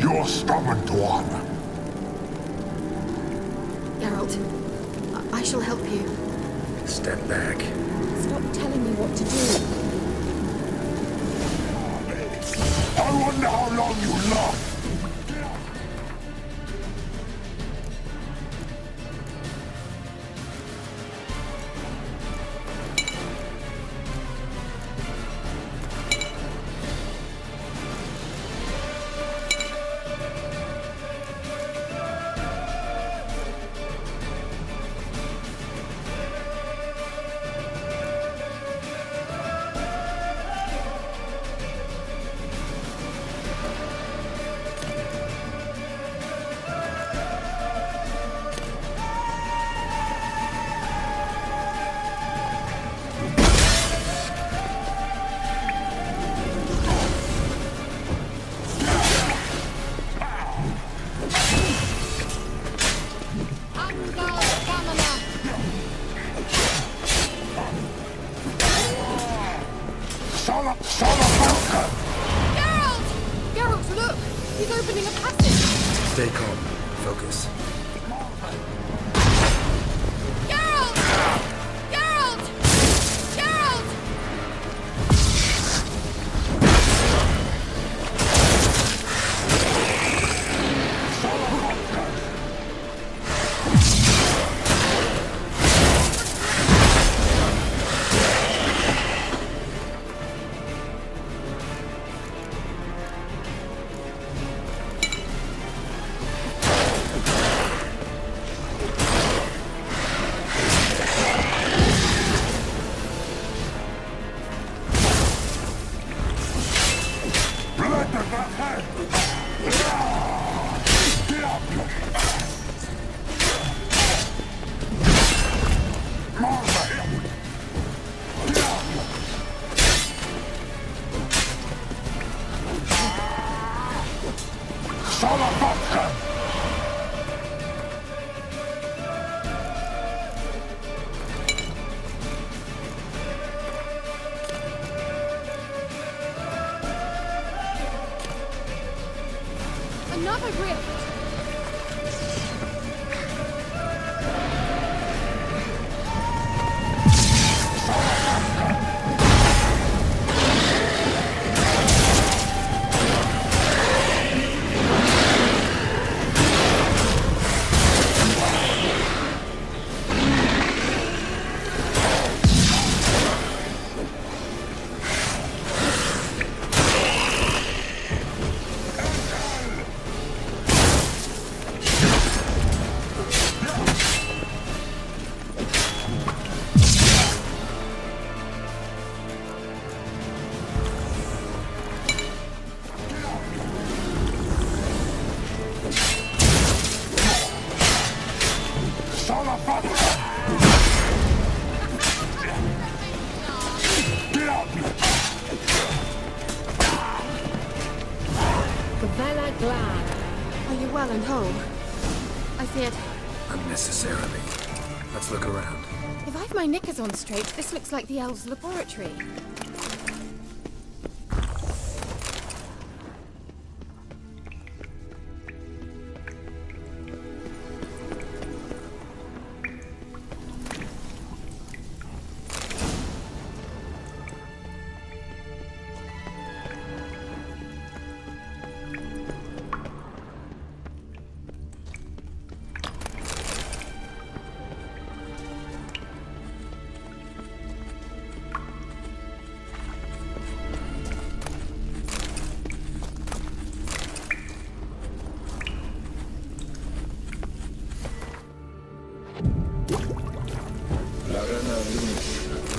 You're stubborn one. Geralt, I shall help you. Step back. Stop telling me what to do. I wonder how long you last. Geralt! Geralt, look! He's opening a passage! Stay calm. Focus. Geralt! Geralt! Geralt! Another rift! Are you well and whole? I feared... Unnecessarily. Let's look around. If I've my knickers on straight, this looks like the elves' laboratory.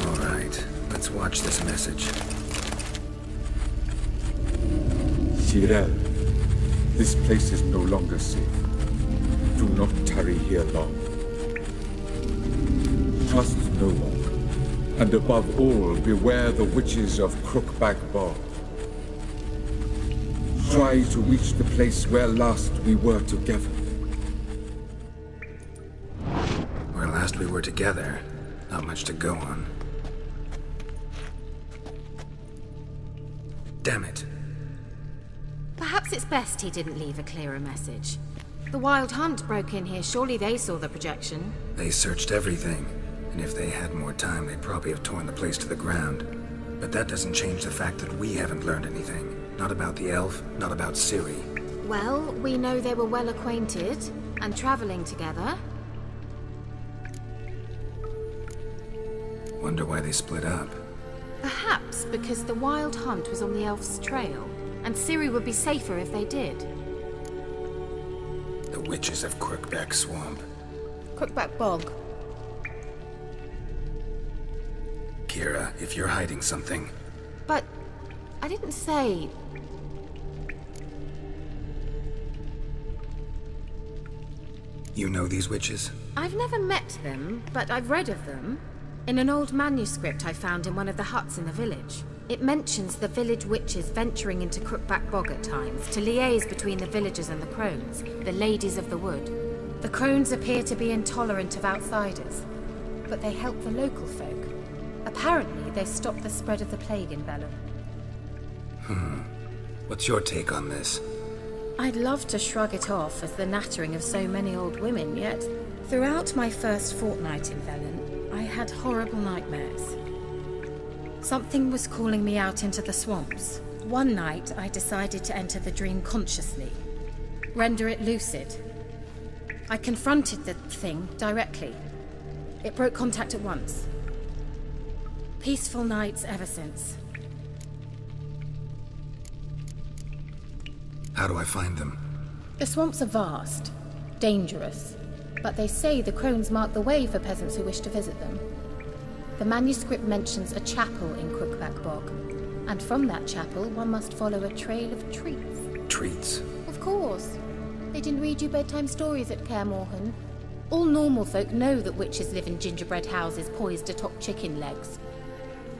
Alright, let's watch this message. Nithral, this place is no longer safe. Do not tarry here long. Trust no one, and above all, beware the witches of Crookback Bog. Try to reach the place where last we were together. Where last we were together, not much to go on. Damn it. Perhaps it's best he didn't leave a clearer message. The Wild Hunt broke in here. Surely they saw the projection. They searched everything, and if they had more time, they'd probably have torn the place to the ground. But that doesn't change the fact that we haven't learned anything. Not about the elf, not about Ciri. Well, we know they were well acquainted and traveling together. Wonder why they split up. Perhaps because the Wild Hunt was on the elf's trail, and Ciri would be safer if they did. The witches of Crookback Swamp. Crookback Bog. Kira, if you're hiding something... But I didn't say... You know these witches? I've never met them, but I've read of them. In an old manuscript I found in one of the huts in the village. It mentions the village witches venturing into Crookback Bog at times to liaise between the villagers and the crones, the ladies of the wood. The crones appear to be intolerant of outsiders, but they help the local folk. Apparently, they stopped the spread of the plague in Vellum. What's your take on this? I'd love to shrug it off as the nattering of so many old women, yet throughout my first fortnight in Vellum, I had horrible nightmares. Something was calling me out into the swamps. One night, I decided to enter the dream consciously, render it lucid. I confronted the thing directly. It broke contact at once. Peaceful nights ever since. How do I find them? The swamps are vast, dangerous, but they say the crones mark the way for peasants who wish to visit them. The manuscript mentions a chapel in Crookback Bog, and from that chapel one must follow a trail of treats. Treats? Of course. They didn't read you bedtime stories at Kaer Morhen. All normal folk know that witches live in gingerbread houses poised atop chicken legs.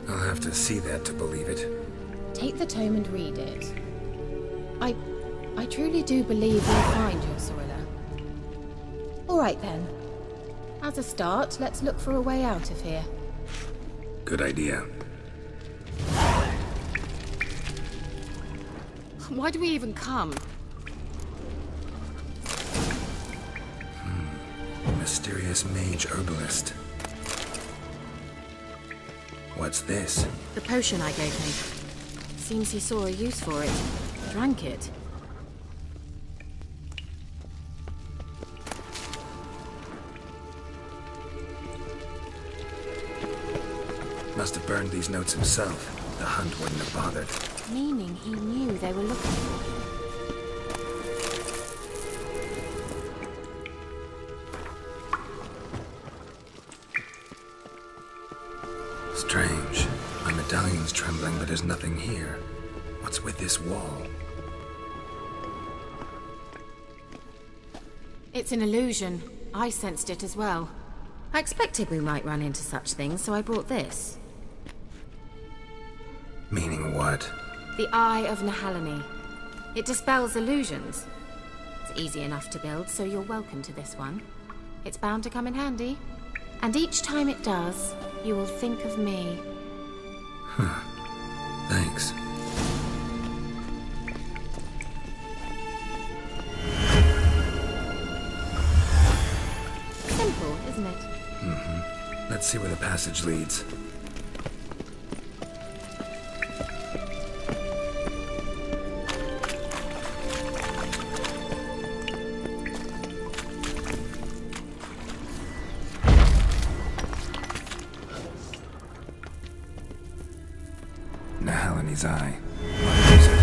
I'll have to see that to believe it. Take the tome and read it. I truly do believe you'll find your Cirilla. All right then. As a start, let's look for a way out of here. Good idea. Why do we even come? Mysterious mage herbalist. What's this? The potion I gave him. Seems he saw a use for it. Drank it. Must have burned these notes himself. The hunt wouldn't have bothered. Meaning he knew they were looking for him. Strange. My medallion's trembling, but there's nothing here. What's with this wall? It's an illusion. I sensed it as well. I expected we might run into such things, so I brought this. Meaning what? The Eye of Nehaleni. It dispels illusions. It's easy enough to build, so you're welcome to this one. It's bound to come in handy. And each time it does, you will think of me. Thanks. Simple, isn't it? Let's see where the passage leads. Nehaleni's eye. What is it?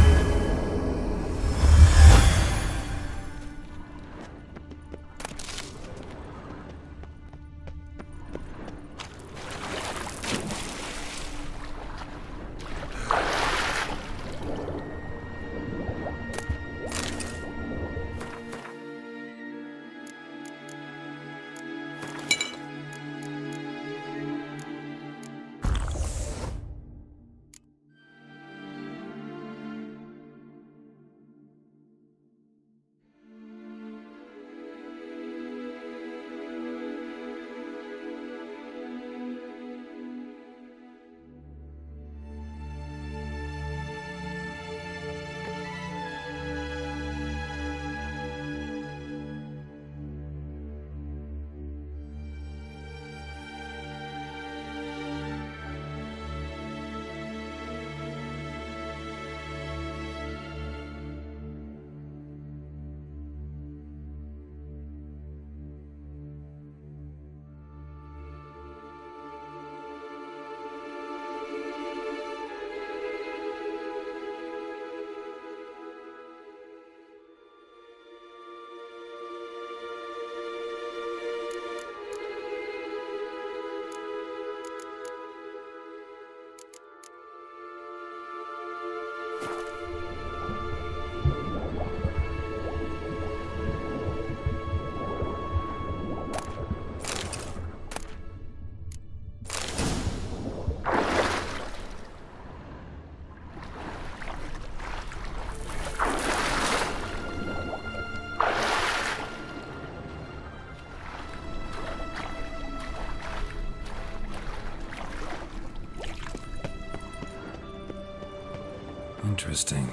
Interesting.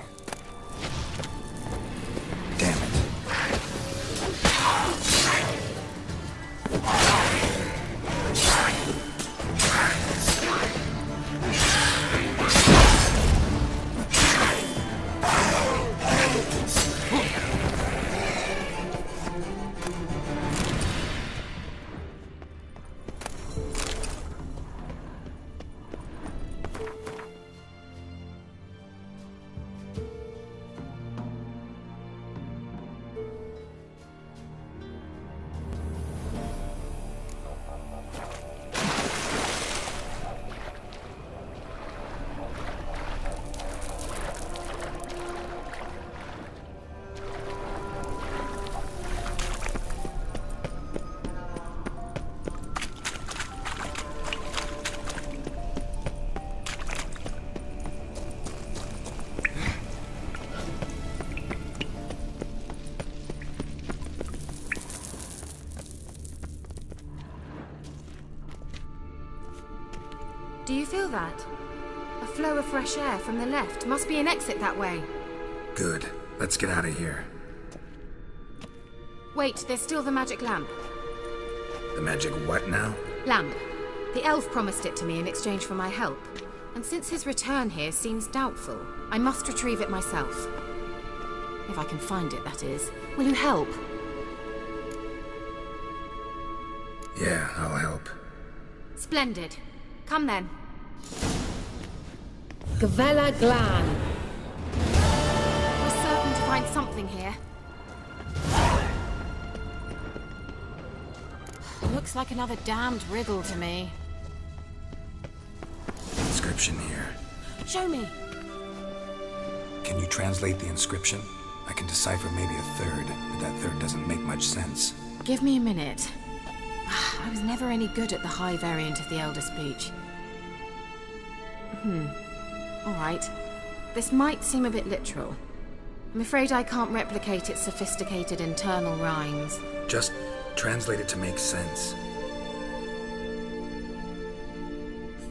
Damn it. Do you feel that? A flow of fresh air from the left. Must be an exit that way. Good. Let's get out of here. Wait, there's still the magic lamp. The magic what now? Lamp. The elf promised it to me in exchange for my help. And since his return here seems doubtful, I must retrieve it myself. If I can find it, that is. Will you help? Yeah, I'll help. Splendid. Come then. Gavella Glan. We're certain to find something here. Looks like another damned riddle to me. Inscription here. Show me. Can you translate the inscription? I can decipher maybe a third, but that third doesn't make much sense. Give me a minute. I was never any good at the high variant of the Elder Speech. Alright. This might seem a bit literal. I'm afraid I can't replicate its sophisticated internal rhymes. Just translate it to make sense.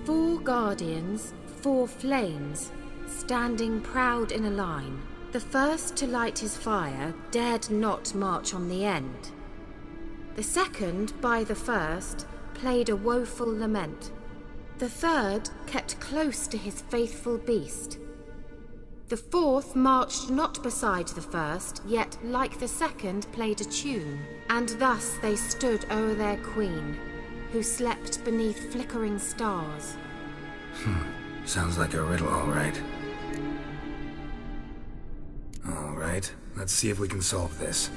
4 guardians, 4 flames, standing proud in a line. The first to light his fire dared not march on the end. The second, by the first, played a woeful lament. The third kept close to his faithful beast. The fourth marched not beside the first, yet like the second played a tune. And thus they stood o'er their queen, who slept beneath flickering stars. Sounds like a riddle, all right. All right, let's see if we can solve this.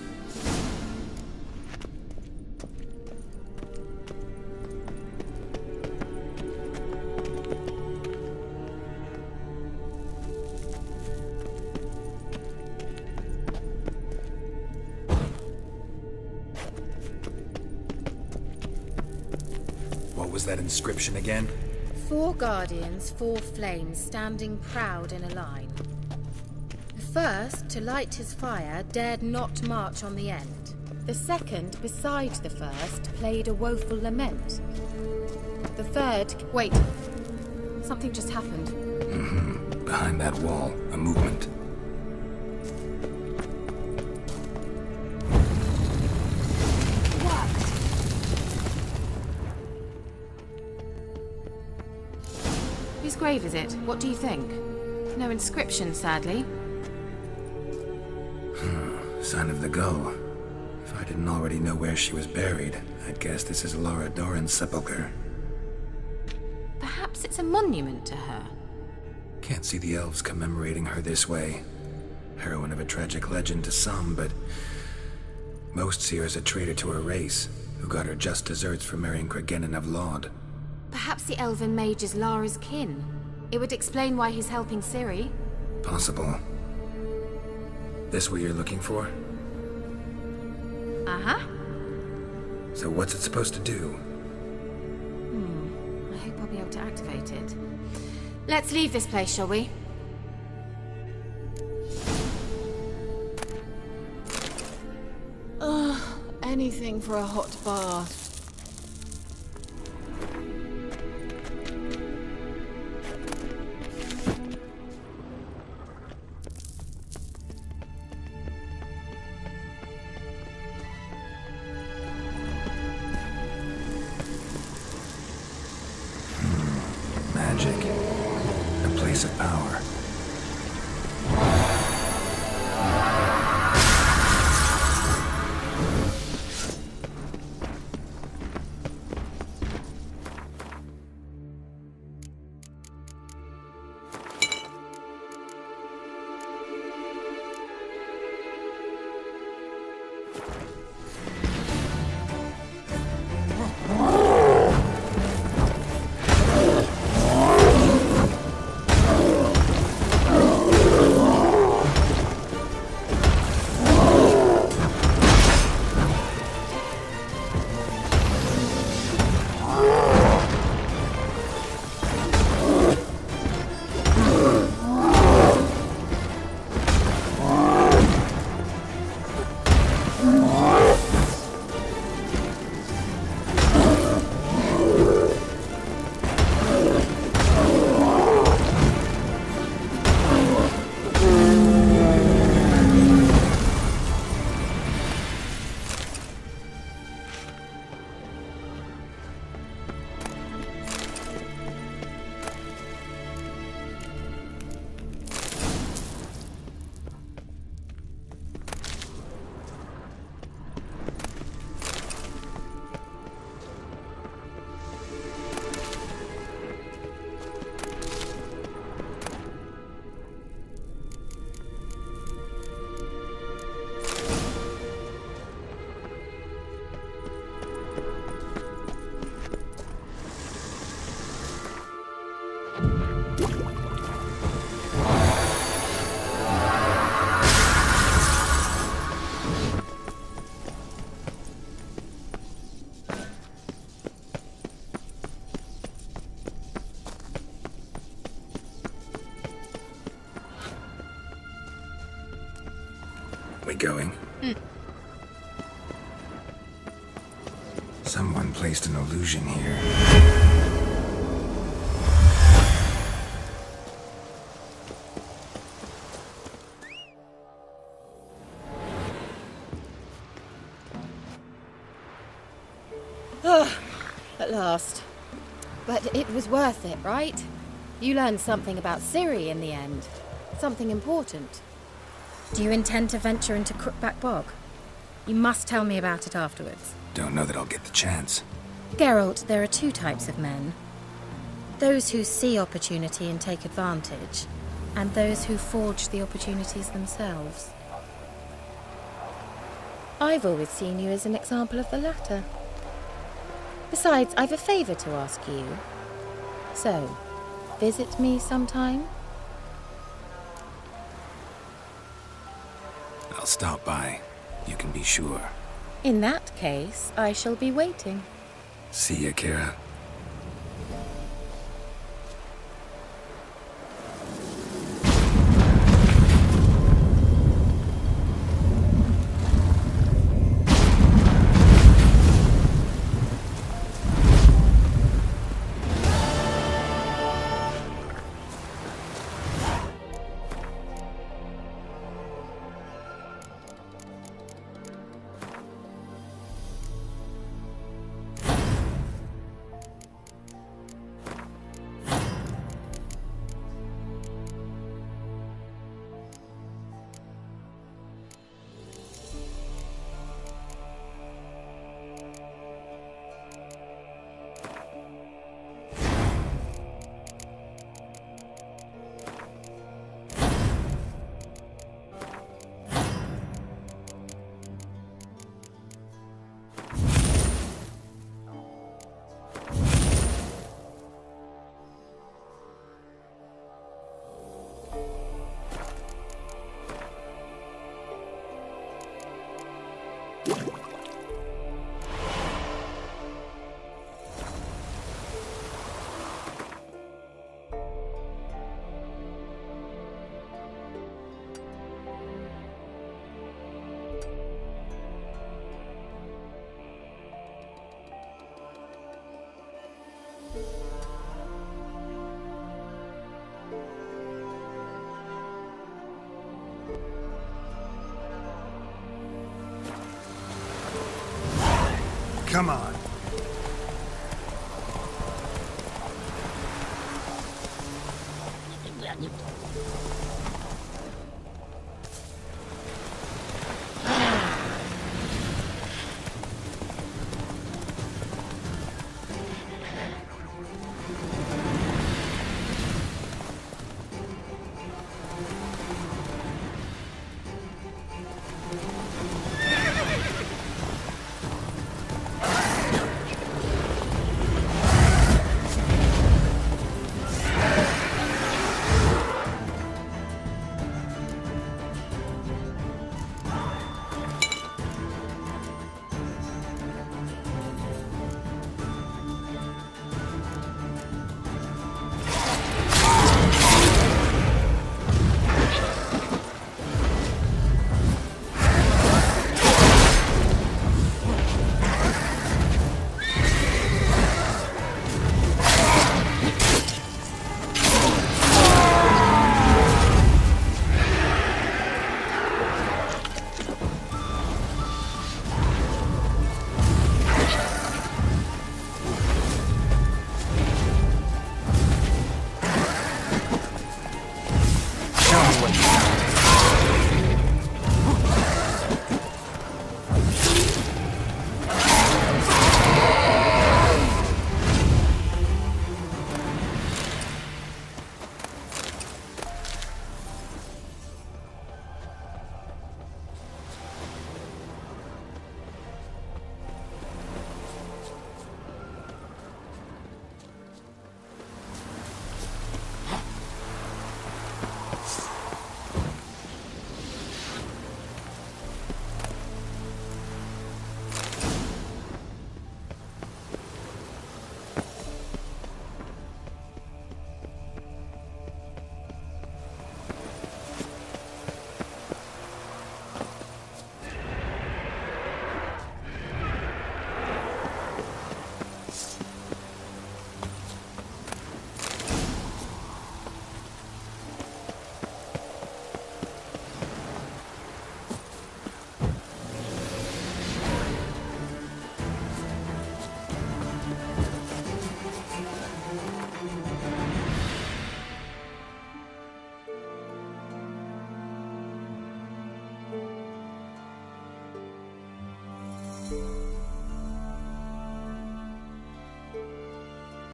What was that inscription again? 4 guardians, 4 flames, standing proud in a line. The first, to light his fire, dared not march on the end. The second, beside the first, played a woeful lament. The third... Wait. Something just happened. Behind that wall, a movement. Whose grave is it? What do you think? No inscription, sadly. Sign of the gull. If I didn't already know where she was buried, I'd guess this is Laura Doran's sepulcher. Perhaps it's a monument to her. Can't see the elves commemorating her this way. Heroine of a tragic legend to some, but most see her as a traitor to her race, who got her just desserts for marrying Cregennan of Laud. Perhaps the elven mage is Lara's kin. It would explain why he's helping Ciri. Possible. This what you're looking for? Uh-huh. So what's it supposed to do? I hope I'll be able to activate it. Let's leave this place, shall we? Anything for a hot bath. magic. A place of power. We going? Someone placed an illusion here. At last. But it was worth it, right? You learned something about Ciri in the end. Something important. Do you intend to venture into Crookback Bog? You must tell me about it afterwards. Don't know that I'll get the chance. Geralt, there are two types of men. Those who see opportunity and take advantage, and those who forge the opportunities themselves. I've always seen you as an example of the latter. Besides, I've a favor to ask you. So, visit me sometime? I'll stop by. You can be sure. In that case, I shall be waiting. See ya, Kira. Come on.